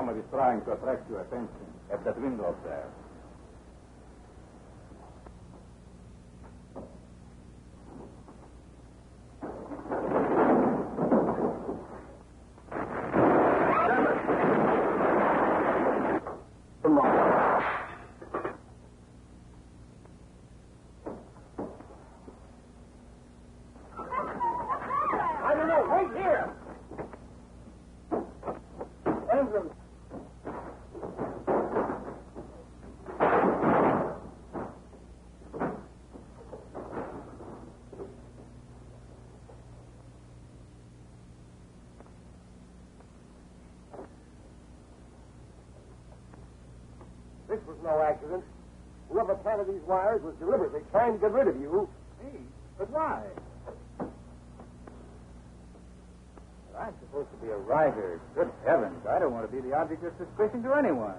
Somebody's trying to attract your attention at that window up there. This was no accident. Whoever planted these wires was deliberately trying to get rid of you. Me? But why? I'm supposed to be a writer. Good heavens, I don't want to be the object of suspicion to anyone.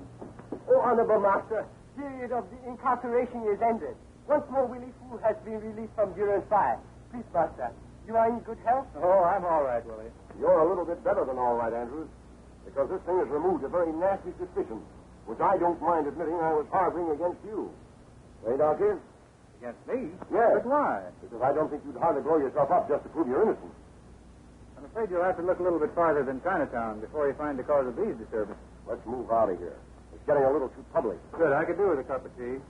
Oh, Honorable Master, period of the incarceration is ended. Once more, Willie Fool has been released from durance 5. Please, Master, you are in good health? Oh, I'm all right, Willie. You're a little bit better than all right, Andrews, because this thing has removed a very nasty suspicion, which I don't mind admitting I was harboring against you. Eh, Doctor? Against me? Yes. But why? Because I don't think you'd hardly blow yourself up just to prove you're innocent. I'm afraid you'll have to look a little bit farther than Chinatown before you find the cause of these disturbances. Let's move out of here. It's getting a little too public. Good, I could do with a cup of tea.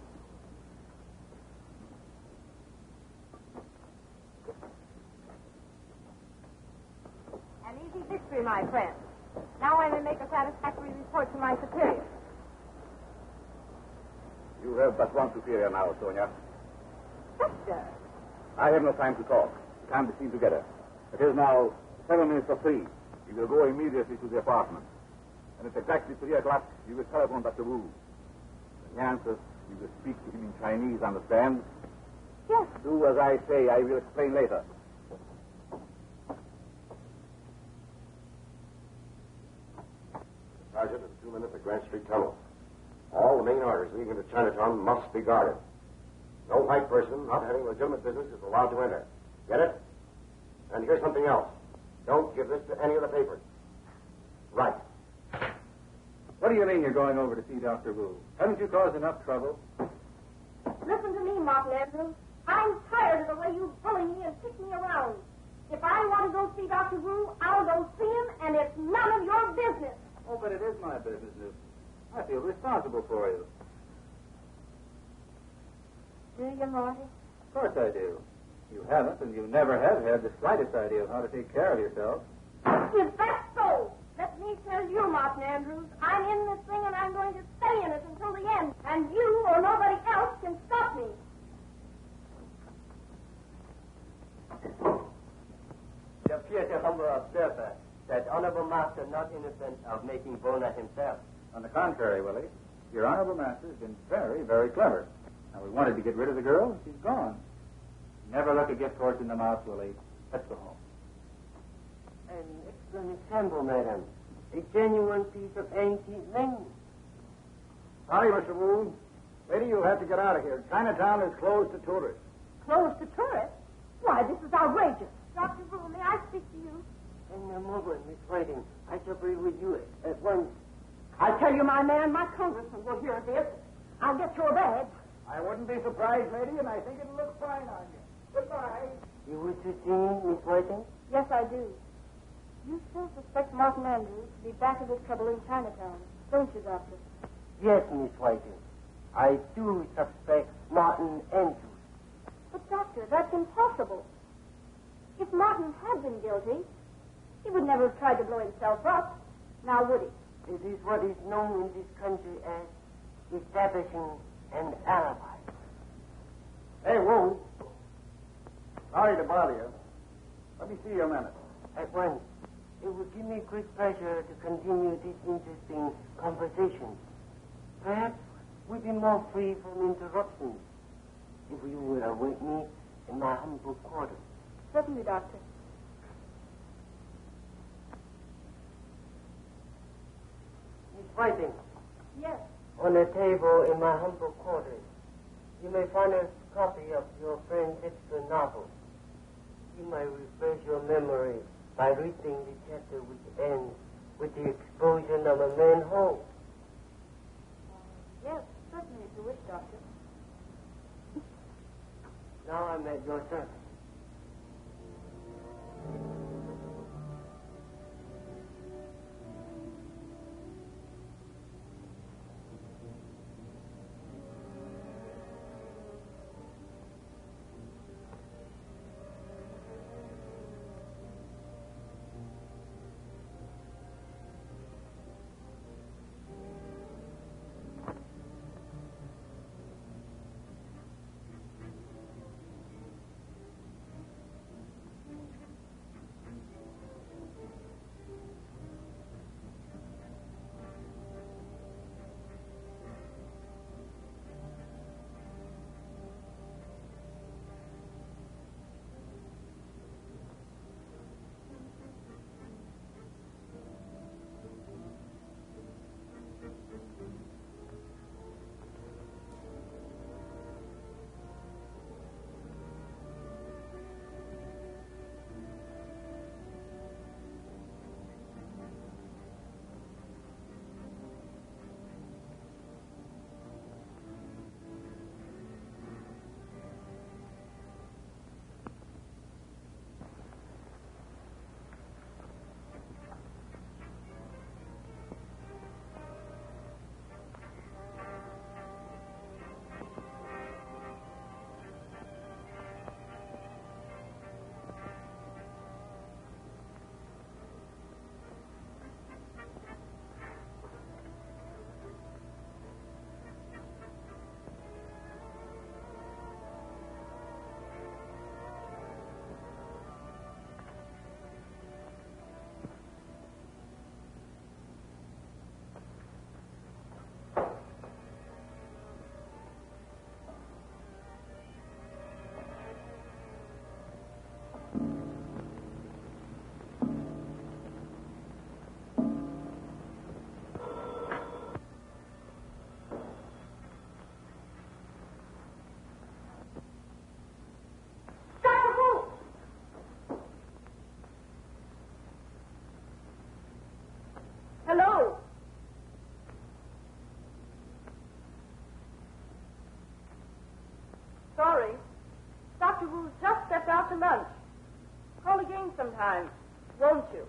An easy victory, my friend. Now I may make a satisfactory report to my superior. You have but one superior now, Sonia. Sister. I have no time to talk. Time to see together. It is now 7 minutes of 3. You will go immediately to the apartment. And at exactly 3 o'clock, you will telephone Dr. Wu. When he answers, you will speak to him in Chinese, understand? Yes. Do as I say. I will explain later. Sergeant, in 2 minutes at Grant Street Tunnel. All the main arteries leading into Chinatown must be guarded. No white person not having legitimate business is allowed to enter. Get it? And here's something else. Don't give this to any of the papers. Right. What do you mean you're going over to see Dr. Wu? Haven't you caused enough trouble? Listen to me, Martin Andrews. I'm tired of the way you bully me and kick me around. If I want to go see Dr. Wu, I'll go see him, and it's none of your business. Oh, but it is my business, Miss. I feel responsible for you. Do you, Marty? Of course I do. You haven't, and you never have had the slightest idea of how to take care of yourself. Is that so? Let me tell you, Martin Andrews, I'm in this thing, and I'm going to stay in it until the end. And you or nobody else can stop me. It appears a humble observer that Honorable Master not innocent of making Bona himself. On the contrary, Willie, your honorable master has been very, very clever. Now, we wanted to get rid of the girl, and she's gone. Never look a gift horse in the mouth, Willie. Let's go home. An excellent example, madam. A genuine piece of antique language. Sorry, Mr. Wu. Lady, you'll have to get out of here. Chinatown is closed to tourists. Closed to tourists? Why, this is outrageous. Dr. Wu, may I speak to you? In a moment, Miss Whiting, I shall be with you at once. I tell you, my man, my congressman will hear of this. I'll get your badge. I wouldn't be surprised, lady, and I think it'll look fine on you. Goodbye. You wish to see me, Miss Whiting? Yes, I do. You still suspect Martin Andrews to be back of this trouble in Chinatown, don't you, Doctor? Yes, Miss Whiting. I do suspect Martin Andrews. But, Doctor, that's impossible. If Martin had been guilty, he would never have tried to blow himself up. Now, would he? It is what is known in this country as establishing an alibi. Hey, Wu. Sorry to bother you. Let me see your minute. At once. It would give me great pleasure to continue this interesting conversation. Perhaps we'd be more free from interruptions if you would await me in my humble quarters. Certainly, Doctor. Miss Whiting. Yes. On a table in my humble quarters, you may find a copy of your friend's extra novel. You may refresh your memory by reading the chapter which ends with the explosion of a manhole? Yes, certainly, if you wish, Doctor. Now I'm at your service. Hello. Sorry. Dr. Wu's just stepped out to lunch. Call again sometime, won't you?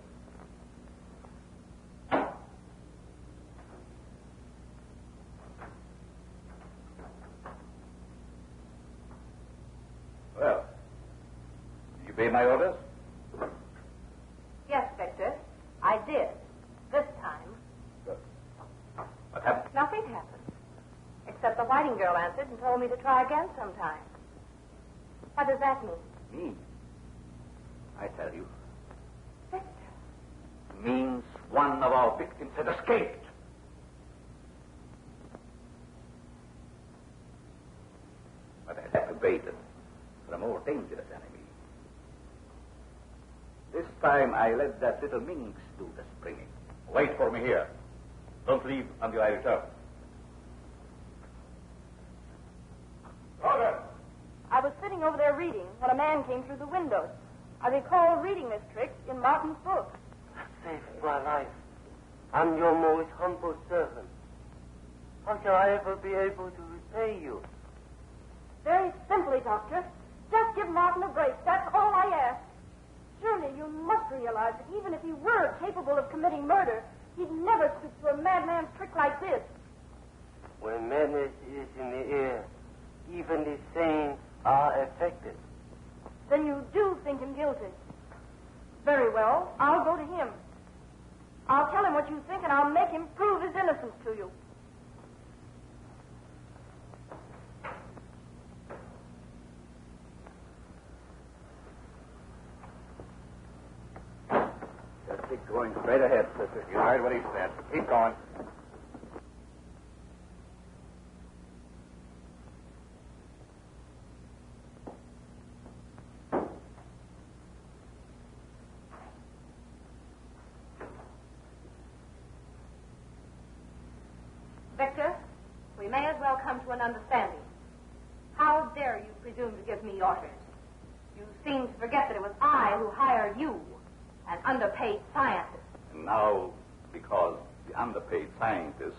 Well, did you obey my orders? Yes, Victor, I did. This time. Good. What happened? Nothing happened. Except the Whiting girl answered and told me to try again sometime. What does that mean? Me? I tell you. Victor. Means one of our victims has escaped. But I have to bait them for a more dangerous enemy. This time I let that little minx do the springing. Wait for me here. Don't leave until I return. Order! I was sitting over there reading when a man came through the window. I recall reading this trick in Martin's book. Saved my life. I'm your most humble servant. How shall I ever be able to repay you? Very simply, Doctor. Just give Martin a break. That's all I ask. Surely you must realize that even if he were capable of committing murder, he'd never stoop to a madman's trick like this. When madness is in the air, even the sane are affected. Then you do think him guilty. Very well. I'll go to him. I'll tell him what you think, and I'll make him prove his innocence to you. Just keep going straight ahead, sister. You heard what he said. Keep going. Victor, we may as well come to an understanding. How dare you presume to give me orders? You seem to forget that it was I who hired you, an underpaid scientist. And now because the underpaid scientist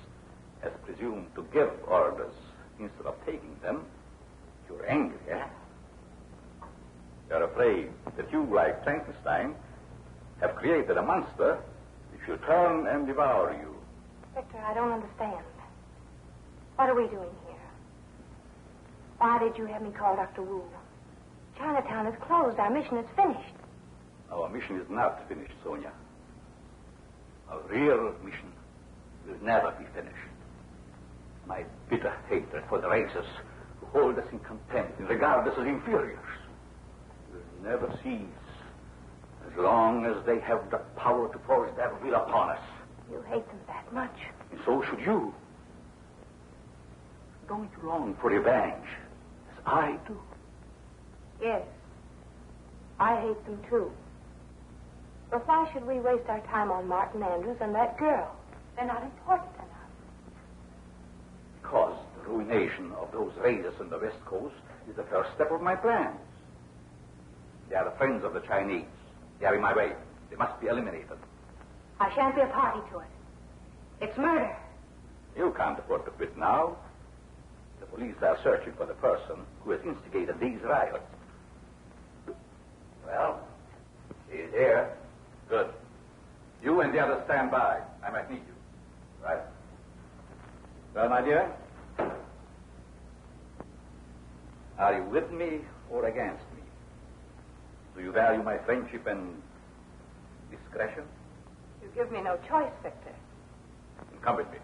has presumed to give orders instead of taking them, you're angry, eh? You're afraid that you, like Frankenstein, have created a monster which will turn and devour you. Victor, I don't understand. What are we doing here? Why did you have me call Dr. Wu? Chinatown is closed. Our mission is finished. Our mission is not finished, Sonia. Our real mission will never be finished. My bitter hatred for the races who hold us in contempt and regard us as inferiors will never cease as long as they have the power to force their will upon us. You hate them that much. And so should you. Don't you long for revenge, as I do? Yes. I hate them, too. But why should we waste our time on Martin Andrews and that girl? They're not important enough. Because the ruination of those raiders on the West Coast is the first step of my plans. They are the friends of the Chinese. They are in my way. They must be eliminated. I shan't be a party to it. It's murder. You can't afford to quit now. The police are searching for the person who has instigated these riots. Well, he's here. Good. You and the others stand by. I might need you. Right. Well, my dear, are you with me or against me? Do you value my friendship and discretion? You give me no choice, Victor. Then come with me.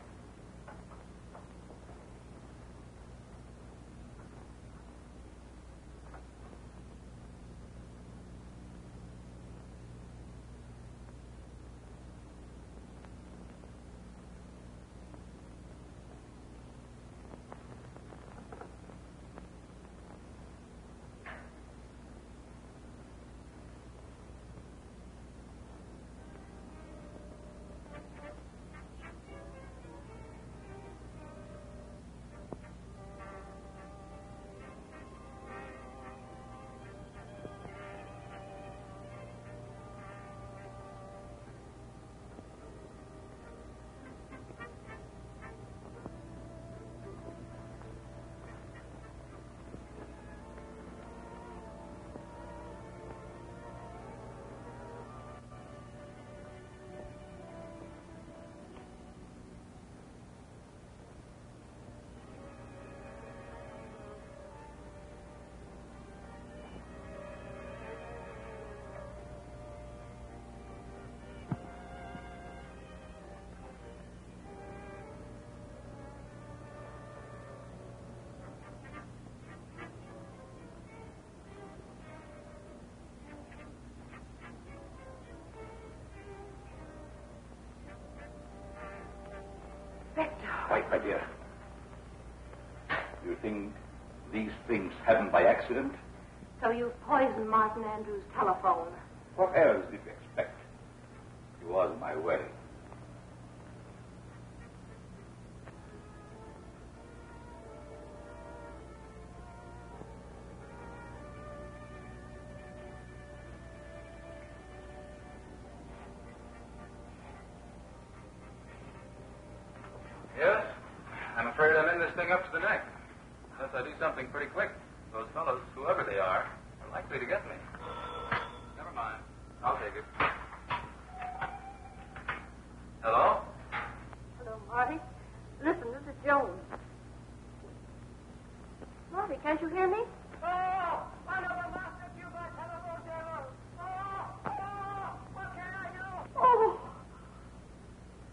Victor. Right, my dear. You think these things happened by accident? So you've poisoned Martin Andrews' telephone. What else did you expect? You was my way. Yes? I'm afraid I'm in this thing up to the neck. Unless I do something pretty quick, those fellows, whoever they are likely to get me. Never mind. I'll take it. Hello? Hello, Marty. Listen, this is Jones. Marty, can't you hear me? Oh!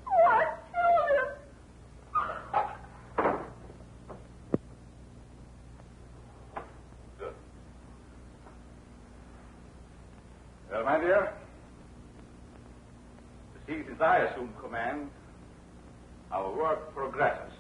What? Well, my dear, you see, since I assumed command, our work progresses.